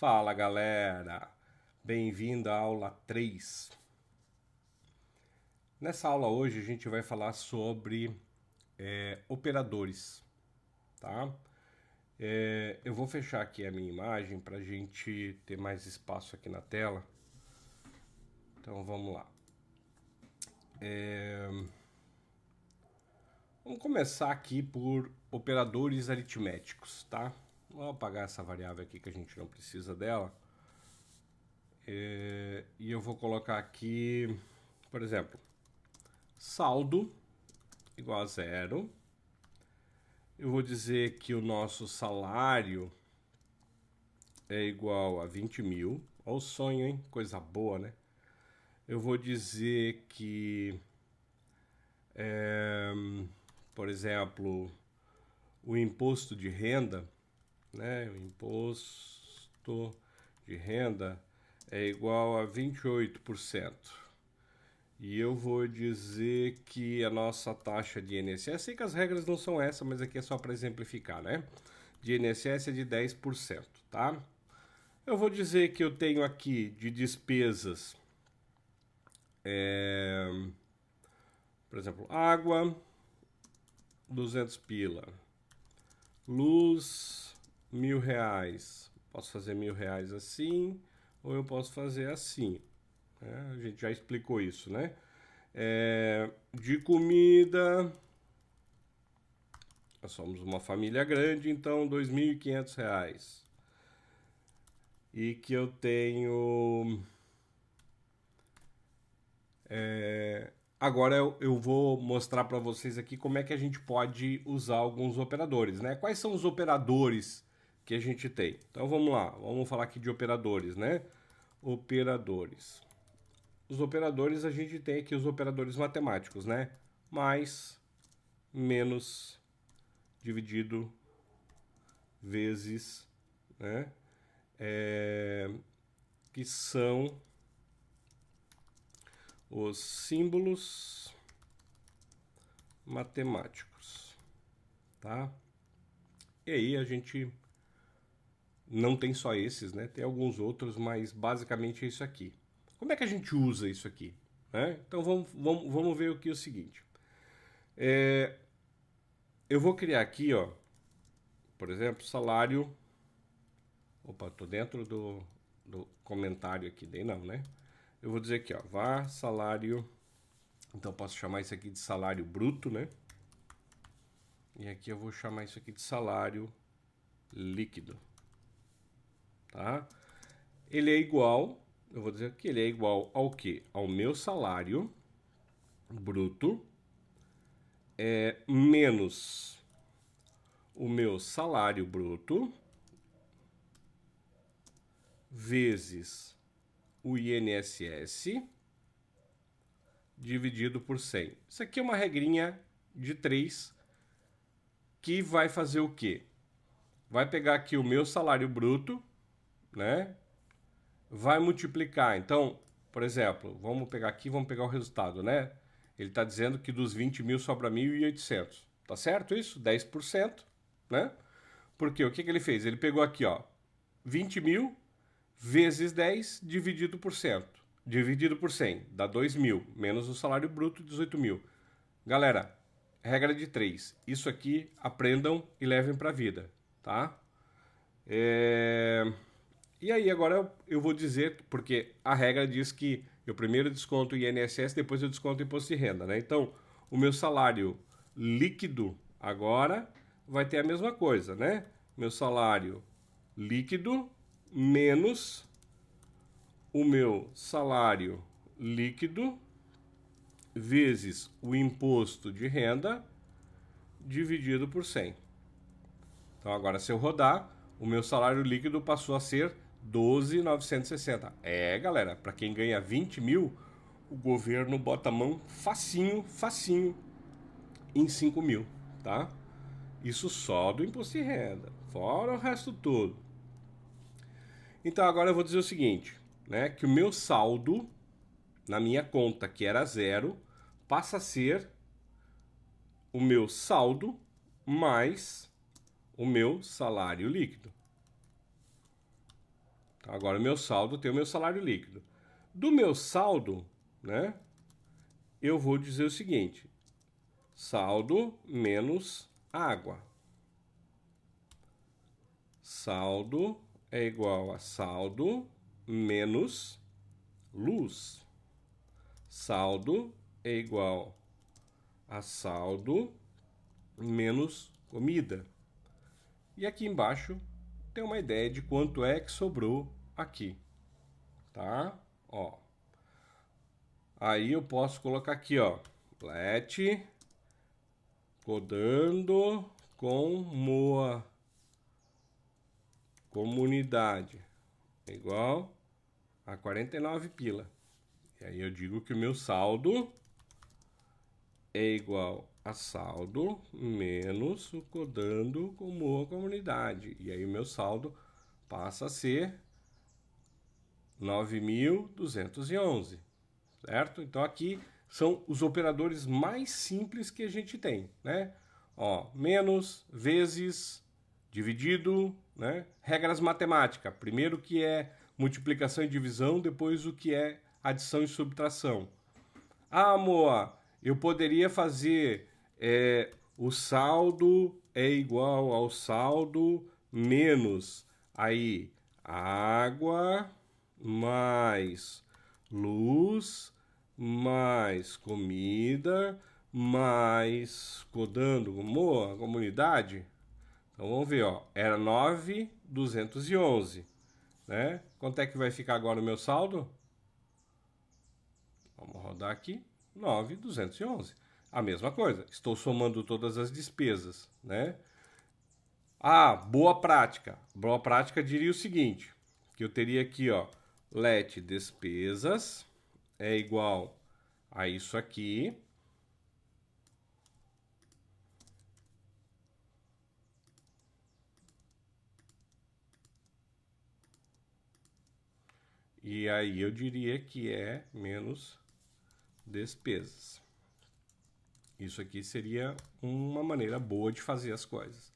Fala galera, bem-vindo à aula 3. Nessa aula hoje a gente vai falar sobre operadores, tá? Eu vou fechar aqui a minha imagem para a gente ter mais espaço aqui na tela. Então vamos lá. Vamos começar aqui por operadores aritméticos, tá? Vou apagar essa variável aqui que a gente não precisa dela. E eu vou colocar aqui, por exemplo, saldo igual a zero. Eu vou dizer que o nosso salário é igual a 20 mil. Olha o sonho, hein? Coisa boa, né? Eu vou dizer que, por exemplo, o imposto de renda, né? O imposto de renda é igual a 28%. E eu vou dizer que a nossa taxa de INSS, sei que as regras não são essas, mas aqui é só para exemplificar, né? De INSS é de 10%, tá? Eu vou dizer que eu tenho aqui de despesas, por exemplo, água, 200 pila, luz, R$ 1.000. Posso fazer R$ 1.000 assim, ou eu posso fazer assim. A gente já explicou isso, né? De comida, nós somos uma família grande, então R$ 2.500. E que eu tenho... Agora eu vou mostrar para vocês aqui como é que a gente pode usar alguns operadores, né? Quais são os operadores que a gente tem? Então vamos lá, vamos falar aqui de operadores, né? Operadores. Os operadores, a gente tem aqui os operadores matemáticos, né? Mais, menos, dividido, vezes, né? Que são os símbolos matemáticos, tá? E aí a gente não tem só esses, né? Tem alguns outros, mas basicamente é isso aqui. Como é que a gente usa isso aqui? Né? Então vamos ver aqui o seguinte. Eu vou criar aqui, ó, por exemplo, salário. Opa, tô dentro do comentário aqui, daí não, né? Eu vou dizer aqui, ó, var salário. Então posso chamar isso aqui de salário bruto, né? E aqui eu vou chamar isso aqui de salário líquido, tá? Ele é igual, eu vou dizer que ele é igual ao quê? Ao meu salário bruto menos o meu salário bruto vezes o INSS dividido por 100. Isso aqui é uma regrinha de 3 que vai fazer o quê? Vai pegar aqui o meu salário bruto, né? Vai multiplicar. Então, por exemplo, vamos pegar aqui, vamos pegar o resultado, né? Ele está dizendo que dos 20 mil sobra 1.800. Tá certo isso? 10%, né? Porque o que ele fez? Ele pegou aqui, ó, 20 mil vezes 10 dividido por 100. Dividido por 100, dá 2 mil, menos o salário bruto, 18 mil. Galera, regra de 3. Isso aqui aprendam e levem para a vida, tá? E aí agora eu vou dizer, porque a regra diz que eu primeiro desconto o INSS, depois eu desconto o imposto de renda, né? Então, o meu salário líquido agora vai ter a mesma coisa, né? Meu salário líquido menos o meu salário líquido vezes o imposto de renda dividido por 100. Então agora se eu rodar, o meu salário líquido passou a ser 12.960. Galera, para quem ganha 20 mil, o governo bota a mão facinho, facinho em 5 mil, tá? Isso só do imposto de renda, fora o resto todo. Então agora eu vou dizer o seguinte, né? Que o meu saldo na minha conta, que era zero, passa a ser o meu saldo mais o meu salário líquido. Então, agora o meu saldo tem o meu salário líquido. Do meu saldo, né, eu vou dizer o seguinte: saldo menos água. Saldo é igual a saldo menos luz. Saldo é igual a saldo menos comida. E aqui embaixo tem uma ideia de quanto é que sobrou aqui, tá? Ó. Aí eu posso colocar aqui, ó, let codando com Moa comunidade igual a 49 pila. E aí eu digo que o meu saldo é igual a saldo menos o codando com Moa comunidade. E aí o meu saldo passa a ser 9.211, certo? Então aqui são os operadores mais simples que a gente tem, né? Ó, menos, vezes, dividido, né? Regras matemáticas. Primeiro o que é multiplicação e divisão, depois o que é adição e subtração. Ah, Moa, eu poderia fazer o saldo é igual ao saldo menos aí água mais luz mais comida mais codando Moa, comunidade. Então vamos ver, ó, era 9.211, né? Quanto é que vai ficar agora o meu saldo? Vamos rodar aqui, 9.211. A mesma coisa, estou somando todas as despesas, né? Ah, boa prática. Boa prática diria o seguinte, que eu teria aqui, ó, let despesas é igual a isso aqui. E aí eu diria que é menos despesas. Isso aqui seria uma maneira boa de fazer as coisas.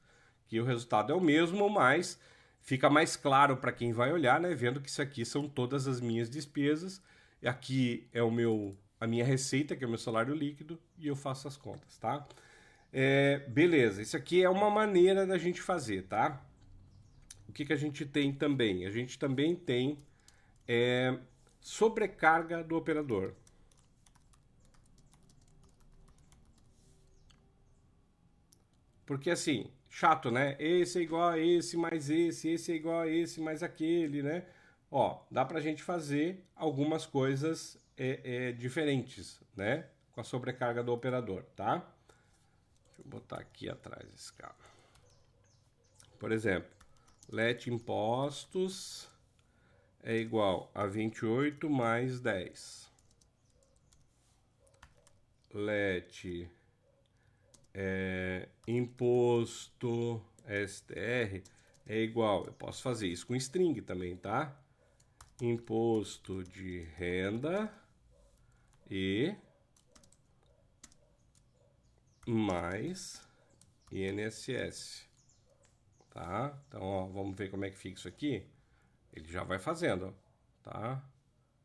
Que o resultado é o mesmo, mas fica mais claro para quem vai olhar, né? Vendo que isso aqui são todas as minhas despesas. E aqui é a minha receita, que é o meu salário líquido, e eu faço as contas, tá? Beleza, isso aqui é uma maneira da gente fazer, tá? O que a gente tem também? A gente também tem sobrecarga do operador. Porque assim, chato, né? Esse é igual a esse mais esse é igual a esse mais aquele, né? Ó, dá pra gente fazer algumas coisas diferentes, né? Com a sobrecarga do operador, tá? Deixa eu botar aqui atrás esse cara. Por exemplo, let impostos é igual a 28 mais 10. Let imposto STR é igual, eu posso fazer isso com string também, tá? Imposto de renda e mais INSS, tá? Então, ó, vamos ver como é que fica isso aqui. Ele já vai fazendo, ó, tá?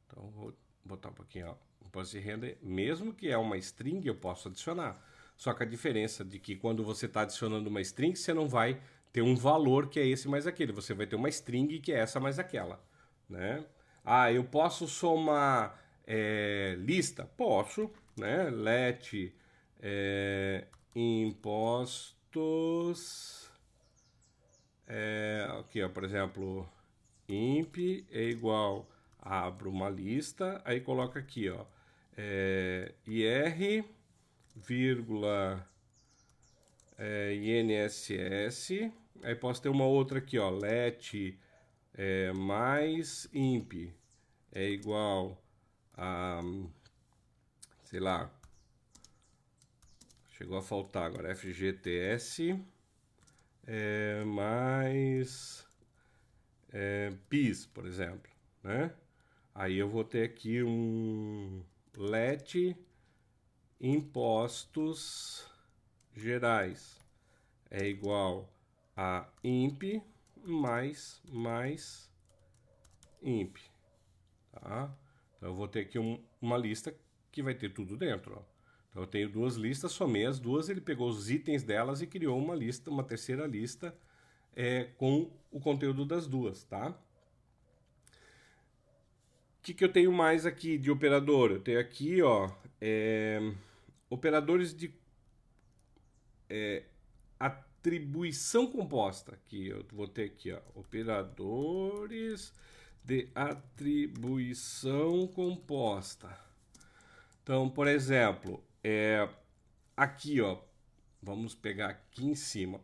Então, vou botar um pouquinho, ó. Imposto de renda, mesmo que é uma string, eu posso adicionar. Só que a diferença de que quando você está adicionando uma string, você não vai ter um valor que é esse mais aquele. Você vai ter uma string que é essa mais aquela, né? Ah, eu posso somar lista? Posso, né? Let impostos aqui, ó, por exemplo, imp é igual, abro uma lista, aí coloca aqui, ó, IR, vírgula, INSS, aí posso ter uma outra aqui, ó, let mais imp é igual a, sei lá, chegou a faltar agora, FGTS mais PIS, por exemplo, né? Aí eu vou ter aqui um let impostos gerais é igual a imp mais imp, tá? Então eu vou ter aqui uma lista que vai ter tudo dentro, ó. Então eu tenho duas listas, somei as duas, ele pegou os itens delas e criou uma lista, uma terceira lista com o conteúdo das duas, tá? O que eu tenho mais aqui de operador? Eu tenho aqui, ó, operadores de atribuição composta. Aqui eu vou ter aqui, ó, operadores de atribuição composta. Então, por exemplo, aqui, ó, vamos pegar aqui em cima.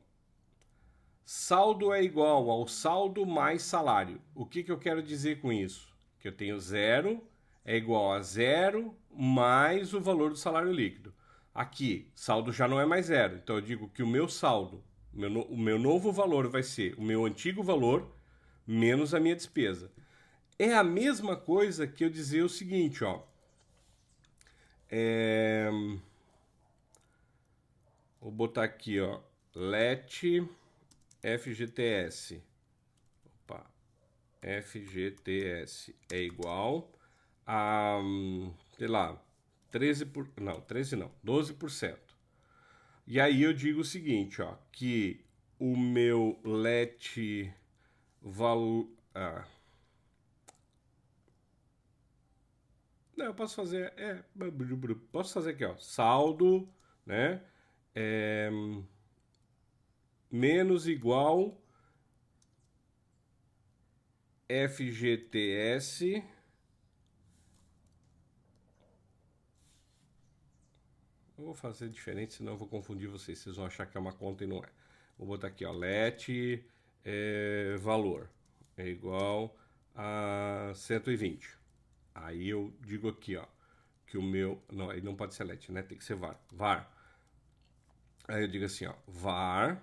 Saldo é igual ao saldo mais salário. O que eu quero dizer com isso? Que eu tenho zero é igual a zero mais o valor do salário líquido. Aqui, saldo já não é mais zero. Então eu digo que o meu saldo, o meu novo valor vai ser o meu antigo valor menos a minha despesa. É a mesma coisa que eu dizer o seguinte, ó. Vou botar aqui, ó. Let FGTS. Opa. FGTS é igual a, sei lá, 12%. E aí eu digo o seguinte, ó, que o meu let valor... não, eu posso fazer... posso fazer aqui, ó, saldo, né? Menos igual FGTS... Eu vou fazer diferente, senão eu vou confundir vocês. Vocês vão achar que é uma conta e não é. Vou botar aqui, ó, let valor é igual a 120. Aí eu digo aqui, ó, que o meu... Não, aí não pode ser let, né? Tem que ser var. Var. Aí eu digo assim, ó, var.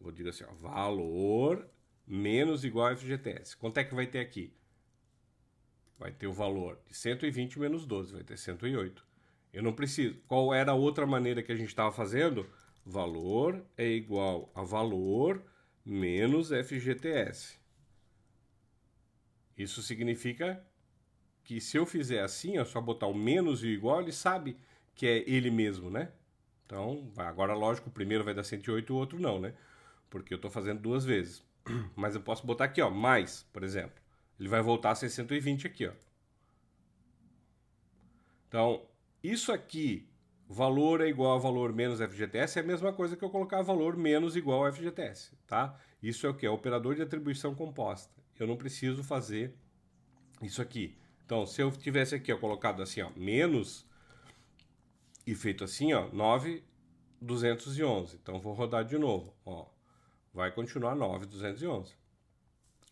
Vou dizer assim, ó, valor menos igual a FGTS. Quanto é que vai ter aqui? Vai ter o valor de 120 menos 12, vai ter 108. Eu não preciso. Qual era a outra maneira que a gente estava fazendo? Valor é igual a valor menos FGTS. Isso significa que se eu fizer assim, é só botar o menos e o igual, ele sabe que é ele mesmo, né? Então, agora lógico, o primeiro vai dar 108 e o outro não, né? Porque eu estou fazendo duas vezes. Mas eu posso botar aqui, ó, mais, por exemplo. Ele vai voltar a ser 120 aqui, ó. Então, isso aqui, valor é igual a valor menos FGTS, é a mesma coisa que eu colocar valor menos igual a FGTS, tá? Isso é o que? É o operador de atribuição composta. Eu não preciso fazer isso aqui. Então, se eu tivesse aqui, ó, colocado assim, ó, menos e feito assim, ó, 9.211. Então, vou rodar de novo, ó. Vai continuar 9.211.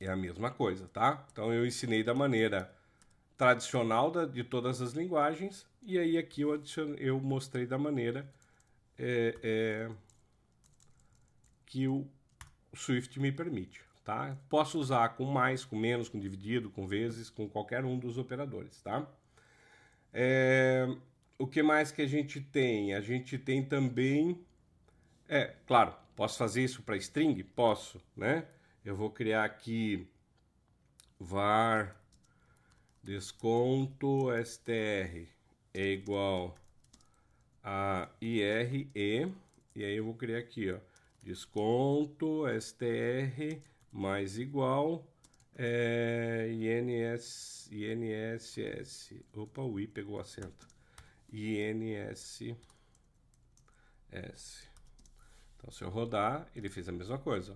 É a mesma coisa, tá? Então, eu ensinei da maneira tradicional de todas as linguagens, e aí aqui eu mostrei da maneira que o Swift me permite, tá? Posso usar com mais, com menos, com dividido, com vezes, com qualquer um dos operadores, tá? O que mais que a gente tem? A gente tem também... claro, posso fazer isso para string? Posso, né? Eu vou criar aqui var desconto str é igual a IRE, e aí eu vou criar aqui, ó, desconto str mais igual INSS. Opa, o I pegou acento. INSS. Então, se eu rodar, ele fez a mesma coisa.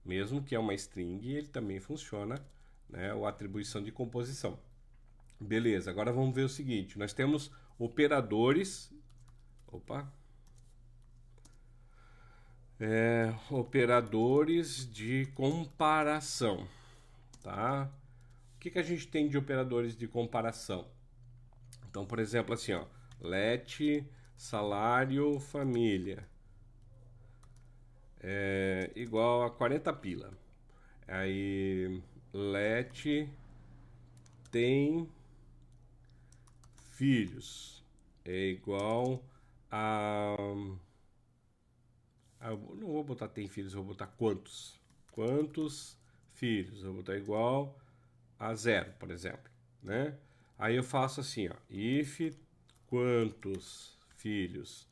Mesmo que é uma string, ele também funciona, né, a atribuição de composição. Beleza, agora vamos ver o seguinte. Nós temos operadores... Opa! Operadores de comparação, tá? O que a gente tem de operadores de comparação? Então, por exemplo, assim, ó, let salário família igual a 40 pila. Aí, let tem filhos é igual a... não vou botar tem filhos, vou botar quantos. Quantos filhos. Eu vou botar igual a 0, por exemplo, né? Aí eu faço assim, ó, if quantos filhos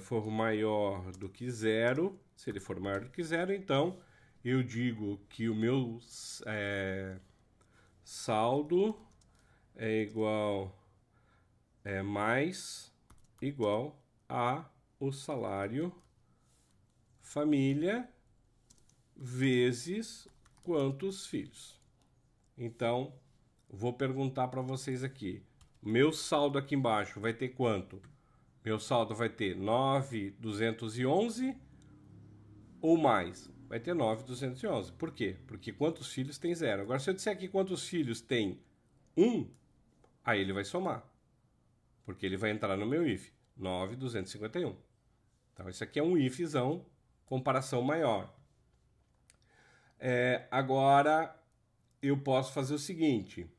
for maior do que 0, se ele for maior do que 0, então eu digo que o meu saldo é igual, mais igual a o salário família vezes quantos filhos. Então, vou perguntar para vocês aqui. Meu saldo aqui embaixo vai ter quanto? Meu saldo vai ter 9.211 ou mais? Vai ter 9.211. Por quê? Porque quantos filhos tem 0? Agora, se eu disser aqui quantos filhos tem 1, aí ele vai somar. Porque ele vai entrar no meu if. 9.251. Então, isso aqui é um ifzão, comparação maior. Agora, eu posso fazer o seguinte,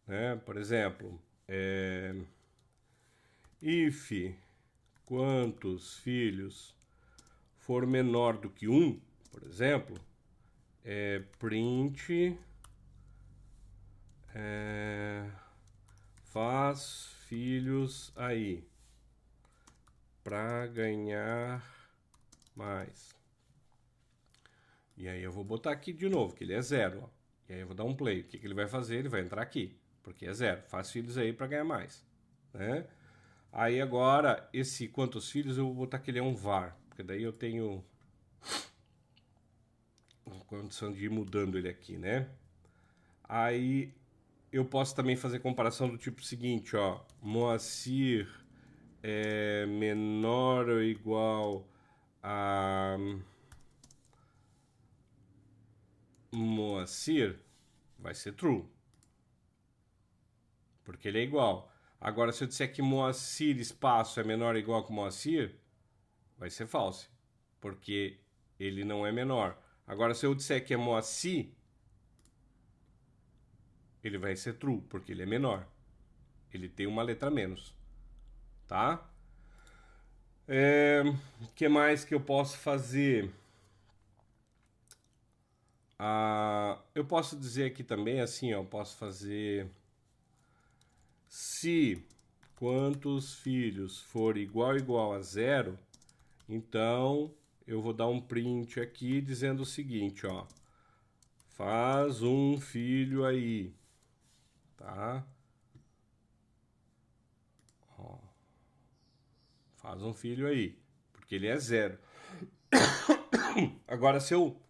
né? Por exemplo, if quantos filhos for menor do que 1, por exemplo, print faz filhos aí para ganhar mais. E aí eu vou botar aqui de novo, que ele é 0, ó. E aí eu vou dar um play. O que ele vai fazer? Ele vai entrar aqui, porque é 0. Faz filhos aí para ganhar mais, né? Aí agora, esse quantos filhos, eu vou botar que ele é um var, porque daí eu tenho a condição de ir mudando ele aqui, né? Aí eu posso também fazer comparação do tipo seguinte, ó. Moacir é menor ou igual a Moacir, vai ser true. Porque ele é igual. Agora, se eu disser que Moacir espaço é menor ou igual que Moacir, vai ser false. Porque ele não é menor. Agora, se eu disser que é Moacir, ele vai ser true, porque ele é menor. Ele tem uma letra menos. Tá? O que mais que eu posso fazer? Eu posso dizer aqui também, assim, ó, eu posso fazer... Se quantos filhos for igual a 0, então eu vou dar um print aqui dizendo o seguinte, ó. Faz um filho aí, tá? Ó, faz um filho aí, porque ele é 0. Agora, se eu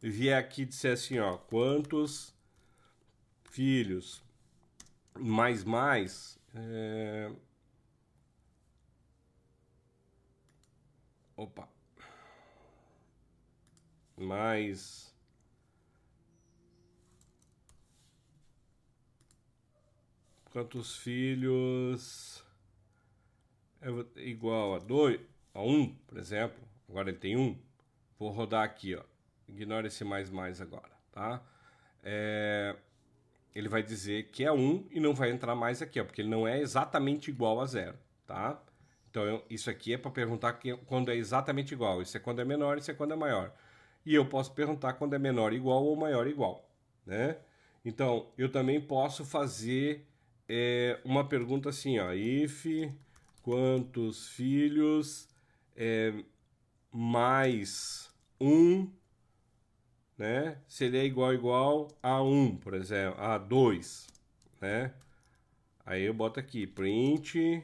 vier aqui e disser assim, ó, quantos filhos mais, opa, mais quantos filhos é igual a 2, a 1, por exemplo. Agora ele tem 1. Vou rodar aqui, ó. Ignora esse mais agora, tá? Ele vai dizer que é 1 e não vai entrar mais aqui, ó, porque ele não é exatamente igual a 0, tá? Então, isso aqui é para perguntar quando é exatamente igual. Isso é quando é menor, isso é quando é maior. E eu posso perguntar quando é menor igual ou maior igual, né? Então, eu também posso fazer uma pergunta assim, ó. If quantos filhos mais 1, né? Se ele é igual a 1, por exemplo, a 2, né? Aí eu boto aqui, print...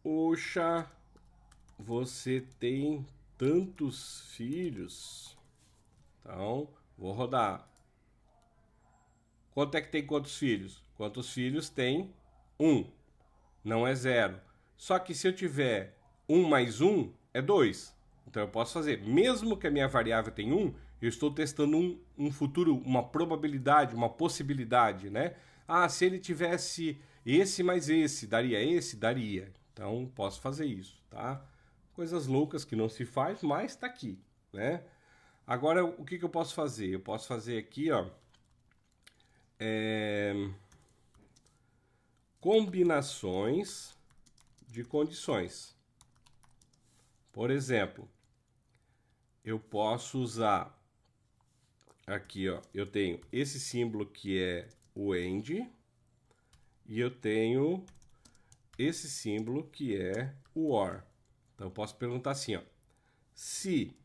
Oxa, você tem tantos filhos? Então, vou rodar. Quanto é que tem quantos filhos? Quantos filhos tem? 1. Não é 0. Só que se eu tiver 1 mais 1, é 2. Então eu posso fazer. Mesmo que a minha variável tenha 1, eu estou testando um futuro, uma probabilidade, uma possibilidade, né? Ah, se ele tivesse esse mais esse, daria esse? Daria. Então posso fazer isso, tá? Coisas loucas que não se faz, mas tá aqui, né? Agora, o que eu posso fazer? Eu posso fazer aqui, ó, combinações de condições. Por exemplo, eu posso usar aqui, ó, eu tenho esse símbolo que é o AND e eu tenho esse símbolo que é o OR. Então eu posso perguntar assim, ó, se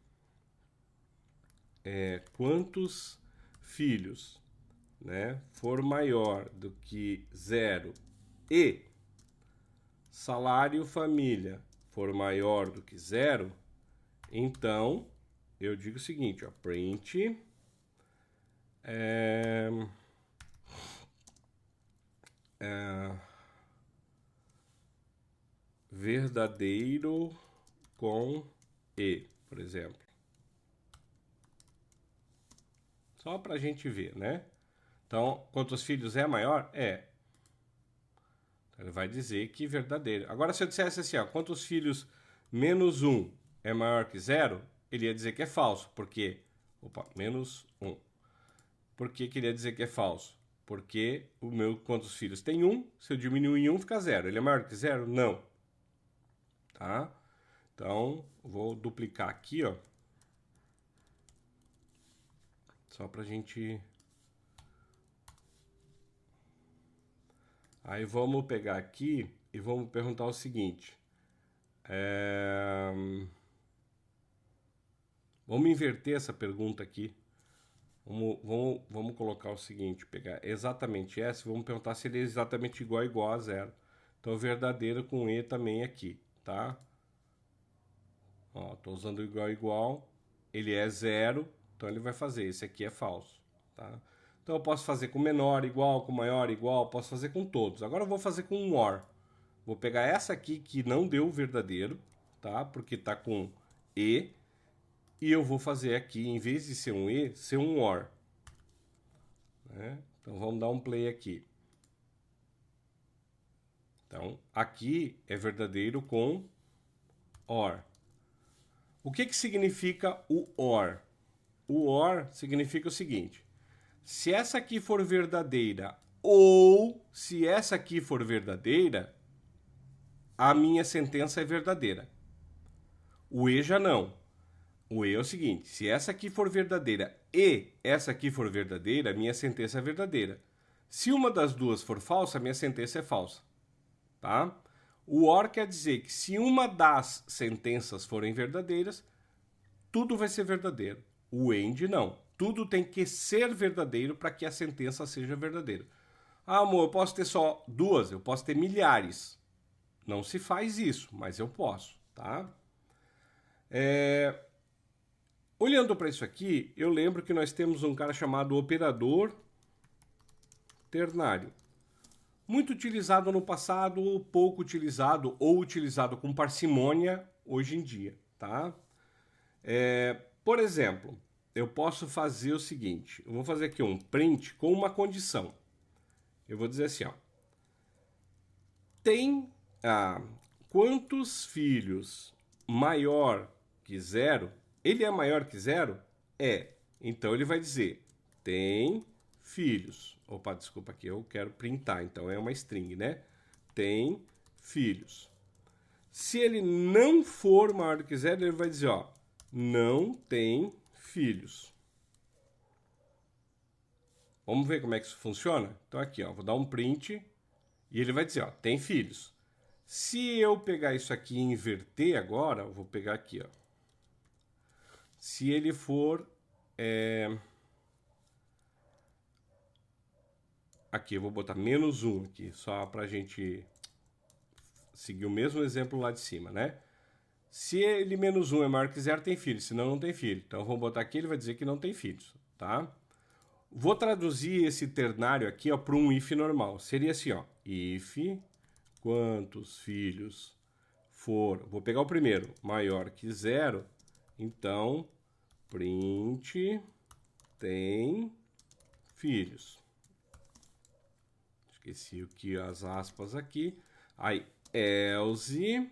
quantos filhos, né, for maior do que 0 e salário família for maior do que 0, então eu digo o seguinte, ó, print verdadeiro com e, por exemplo. Só para a gente ver, né? Então, quantos filhos é maior? É. Ele vai dizer que verdadeiro. Agora, se eu dissesse assim, ó, quantos filhos menos 1 é maior que 0, ele ia dizer que é falso, porque... Opa, menos 1. Por que queria dizer que é falso? Porque o meu quantos filhos tem 1, se eu diminuir em 1 fica 0. Ele é maior que 0? Não. Tá? Então, vou duplicar aqui, ó. Só pra gente... Aí vamos pegar aqui e vamos perguntar o seguinte. Vamos inverter essa pergunta aqui. Vamos colocar o seguinte, pegar exatamente essa, vamos perguntar se ele é exatamente igual a 0. Então, verdadeiro com E também aqui, tá? Ó, tô usando igual, ele é 0, então ele vai fazer, esse aqui é falso, tá? Então eu posso fazer com menor, igual, com maior, igual, posso fazer com todos. Agora eu vou fazer com um OR. Vou pegar essa aqui que não deu verdadeiro, tá? Porque tá com E. E eu vou fazer aqui, em vez de ser um E, ser um OR. Né? Então vamos dar um play aqui. Então aqui é verdadeiro com OR. O que significa o OR? O OR significa o seguinte: se essa aqui for verdadeira ou se essa aqui for verdadeira, a minha sentença é verdadeira. O E já não. O E é o seguinte: se essa aqui for verdadeira e essa aqui for verdadeira, a minha sentença é verdadeira. Se uma das duas for falsa, a minha sentença é falsa. Tá? O OR quer dizer que se uma das sentenças forem verdadeiras, tudo vai ser verdadeiro. O AND não. Tudo tem que ser verdadeiro para que a sentença seja verdadeira. Ah, amor, eu posso ter só duas, eu posso ter milhares. Não se faz isso, mas eu posso, tá? Olhando para isso aqui, eu lembro que nós temos um cara chamado operador ternário. Muito utilizado no passado, pouco utilizado ou utilizado com parcimônia hoje em dia, tá? Por exemplo, eu posso fazer o seguinte, eu vou fazer aqui um print com uma condição. Eu vou dizer assim, ó, tem quantos filhos maior que 0, ele é maior que 0? É. Então ele vai dizer, tem filhos. Opa, desculpa aqui, eu quero printar, então é uma string, né? Tem filhos. Se ele não for maior do que 0, ele vai dizer, ó, não tem filhos. Vamos ver como é que isso funciona? Então aqui, ó, vou dar um print e ele vai dizer, ó, tem filhos. Se eu pegar isso aqui e inverter agora, eu vou pegar aqui, ó. Se ele for... Aqui, eu vou botar menos 1 aqui, só para a gente seguir o mesmo exemplo lá de cima, né? Se ele menos 1 é maior que 0, tem filho, senão não tem filho. Então, vamos botar aqui, ele vai dizer que não tem filhos, tá? Vou traduzir esse ternário aqui para um if normal. Seria assim, ó, if quantos filhos for... Vou pegar o primeiro, maior que 0, então, print tem filhos. Esqueci o que as aspas aqui. Aí, else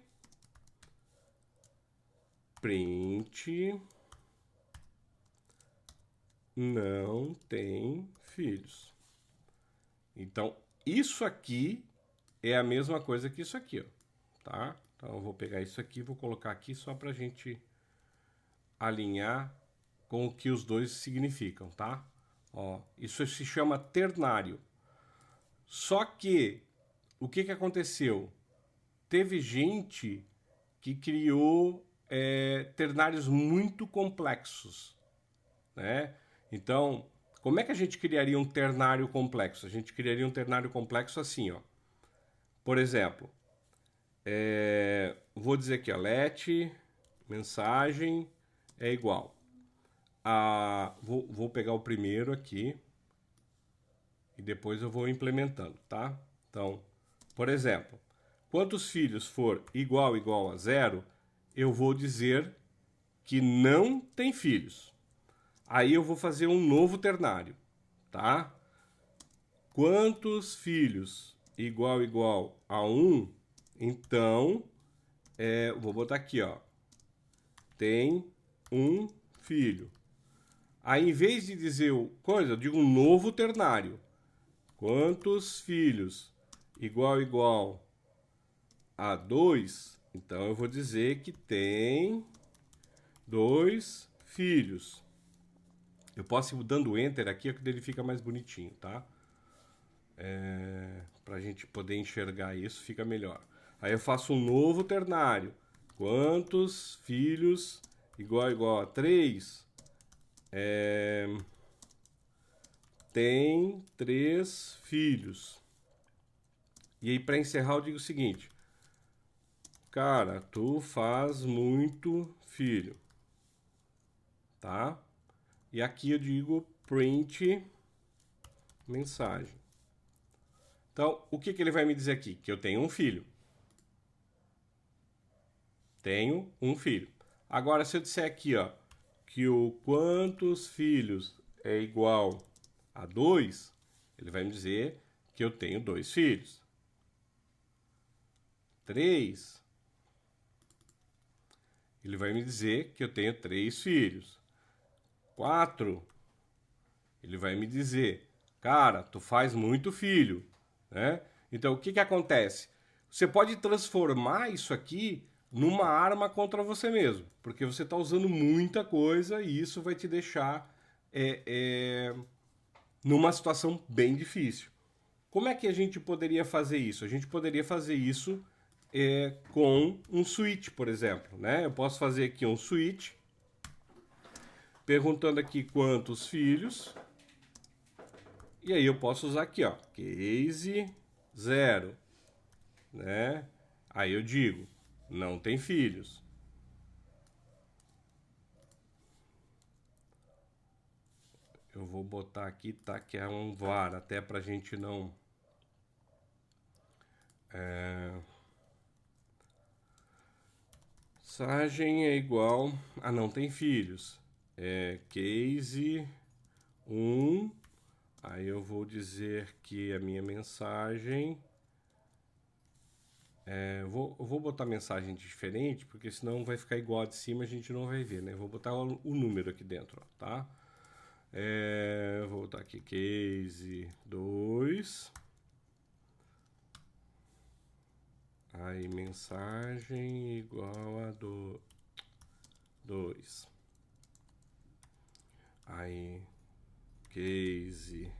print não tem filhos. Então, isso aqui é a mesma coisa que isso aqui, ó. tá? Então eu vou pegar isso aqui, vou colocar aqui só para a gente alinhar com o que os dois significam, tá? Ó, isso se chama ternário. Só que o que aconteceu? Teve gente que criou ternários muito complexos, né? Então, como é que a gente criaria um ternário complexo? A gente criaria um ternário complexo assim, ó. Por exemplo, vou dizer aqui, ó, let mensagem é igual a... Vou pegar o primeiro aqui e depois eu vou implementando, tá? Então, por exemplo, quantos filhos for igual a zero, eu vou dizer que não tem filhos. Aí eu vou fazer um novo ternário, tá? Quantos filhos igual a 1, então, vou botar aqui, ó, tem um filho. Aí, em vez de dizer coisa, eu digo um novo ternário. Quantos filhos igual a 2, então eu vou dizer que tem 2 filhos. Eu posso ir dando Enter aqui, que ele fica mais bonitinho, tá? Para a gente poder enxergar isso, fica melhor. Aí eu faço um novo ternário. Quantos filhos igual a 3 tem 3 filhos. E aí, para encerrar, eu digo o seguinte: cara, tu faz muito filho, tá? E aqui eu digo print mensagem. Então, o que ele vai me dizer aqui? Que eu tenho um filho. Tenho um filho. Agora, se eu disser aqui, ó, que o quantos filhos é igual a 2, ele vai me dizer que eu tenho 2 filhos. 3, ele vai me dizer que eu tenho 3 filhos. 4, ele vai me dizer, cara, tu faz muito filho, né? Então, o que acontece? Você pode transformar isso aqui numa arma contra você mesmo, porque você está usando muita coisa e isso vai te deixar numa situação bem difícil. Como é que a gente poderia fazer isso? A gente poderia fazer isso com um switch, por exemplo, né? Eu posso fazer aqui um switch, perguntando aqui quantos filhos, e aí eu posso usar aqui, ó, case 0, né? Aí eu digo, não tem filhos. Eu vou botar aqui, tá, que é um var, até pra gente não... Mensagem é igual a não tem filhos. Case 1. Aí eu vou dizer que a minha mensagem... eu vou botar mensagem diferente, porque senão vai ficar igual a de cima, a gente não vai ver, né? Eu vou botar o número aqui dentro, ó, tá? Vou botar aqui case 2. Aí mensagem igual a 2. Aí case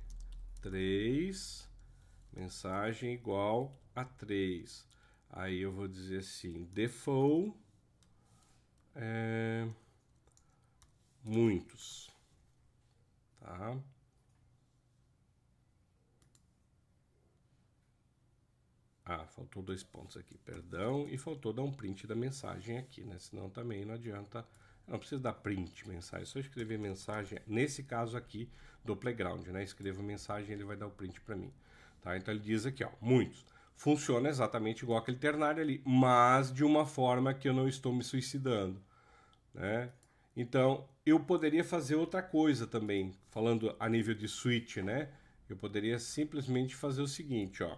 3, mensagem igual a 3. Aí eu vou dizer assim, default muitos, tá? Faltou 2 pontos aqui, perdão, e faltou dar um print da mensagem aqui, né? Senão também não adianta, não precisa dar print mensagem, só escrever mensagem, nesse caso aqui do playground, né? Escrevo mensagem, ele vai dar o print para mim, tá? Então ele diz aqui, ó, muitos. Funciona exatamente igual aquele ternário ali, mas de uma forma que eu não estou me suicidando, né? Então, eu poderia fazer outra coisa também, falando a nível de switch, né? Eu poderia simplesmente fazer o seguinte, ó.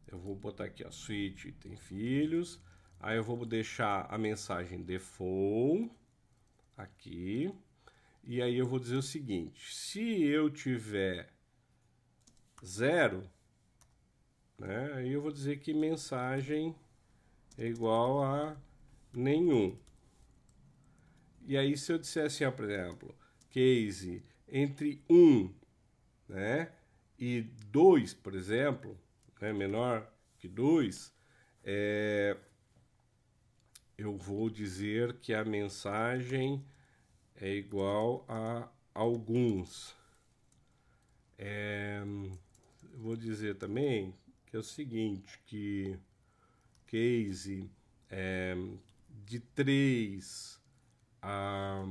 Eu vou botar aqui, ó, switch tem filhos. Aí eu vou deixar a mensagem default aqui. E aí eu vou dizer o seguinte, se eu tiver 0, né, aí eu vou dizer que mensagem é igual a nenhum. E aí se eu disser assim, ó, por exemplo, case entre 1, né, e 2, por exemplo, né, menor que 2, eu vou dizer que a mensagem é igual a alguns. Eu vou dizer também que é o seguinte, que case de 3 a...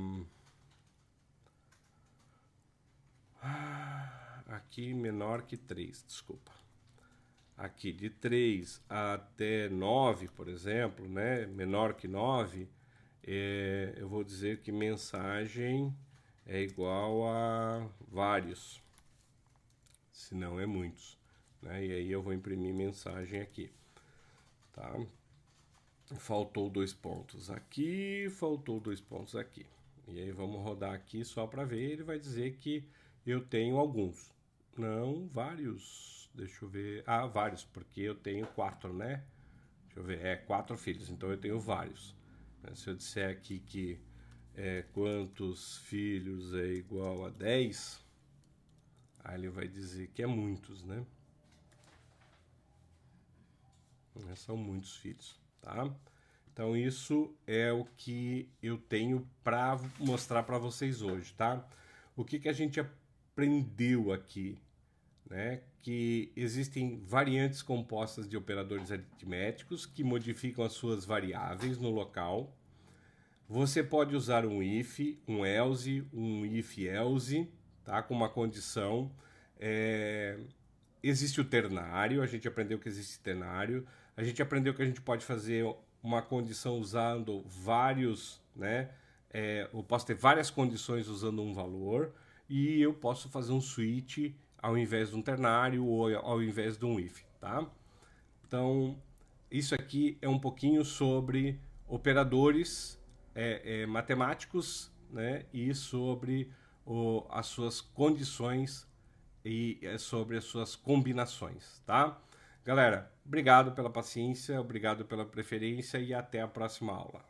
aqui menor que 3, desculpa. Aqui de 3 até 9, por exemplo, né, menor que 9, eu vou dizer que mensagem é igual a vários, se não é muitos, né? E aí eu vou imprimir mensagem aqui, tá? Faltou 2 pontos aqui, faltou 2 pontos aqui. E aí vamos rodar aqui só para ver, ele vai dizer que eu tenho alguns. Não, vários. Deixa eu ver. Ah, vários, porque eu tenho 4, né? Deixa eu ver. 4 filhos, então eu tenho vários. Se eu disser aqui que quantos filhos é igual a 10, aí ele vai dizer que é muitos, né? São muitos filhos, tá? Então isso é o que eu tenho para mostrar para vocês hoje, tá? O que a gente aprendeu aqui, né? Que existem variantes compostas de operadores aritméticos que modificam as suas variáveis no local. Você pode usar um if, um else, um if-else, tá? Com uma condição. Existe o ternário, a gente aprendeu que existe ternário. A gente aprendeu que a gente pode fazer uma condição usando vários, né? Eu posso ter várias condições usando um valor e eu posso fazer um switch ao invés de um ternário ou ao invés de um if, tá? Então, isso aqui é um pouquinho sobre operadores matemáticos, né? E sobre as suas condições e sobre as suas combinações, tá? Galera, obrigado pela paciência, obrigado pela preferência e até a próxima aula.